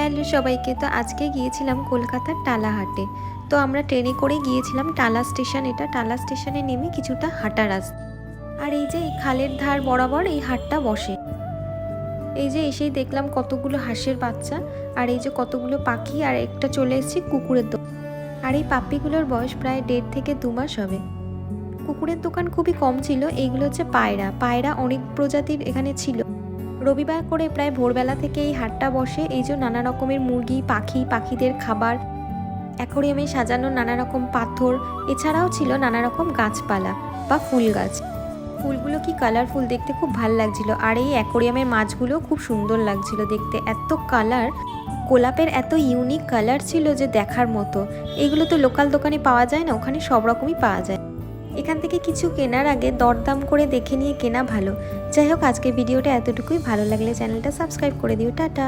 Hello সবাইকে। তো আজকে গিয়েছিলাম কলকাতার টালা হাটে। তো আমরা ট্রেনে করে গিয়েছিলাম টালা স্টেশন। এটা টালা স্টেশনে নেমে কিছুটা হাঁটা রাস্তা। আর এই যে এই খালের ধার বরাবর এই হাটটা বসে। এই যে এসেই দেখলাম কতগুলো হাঁসের বাচ্চা, আর এই যে কতগুলো পাখি, আর একটা চলে এসেছি কুকুরের দোকান। আর এই পাপ্পিগুলোর বয়স প্রায় 1.5 থেকে 2 মাস হবে। কুকুরের দোকান খুবই কম ছিল। এইগুলো হচ্ছে পায়রা। পায়রা অনেক প্রজাতির এখানে ছিল। রবিবার করে প্রায় ভোরবেলা থেকে এই হাটটা বসে। এই যে নানা রকমের মুরগি, পাখি, পাখিদের খাবার, অ্যাকোরিয়ামে সাজানো নানা রকম পাথর, এছাড়াও ছিল নানা রকম গাছপালা বা ফুল গাছ। ফুলগুলো কি কালারফুল, দেখতে খুব ভাল লাগছিল। আর এই অ্যাকোরিয়ামের মাছগুলো খুব সুন্দর লাগছিল দেখতে। এত কালার, গোলাপের এত ইউনিক কালার ছিল যে দেখার মতো। এগুলো তো লোকাল দোকানে পাওয়া যায় না, ওখানে সব রকমই পাওয়া যায়। এখান থেকে কিছু কেনার আগে দরদাম করে দেখে নিয়ে কেনা ভালো। যাই হোক, আজকের ভিডিওটা এতটুকুই। ভালো লাগলে চ্যানেলটা সাবস্ক্রাইব করে দিও। টাটা।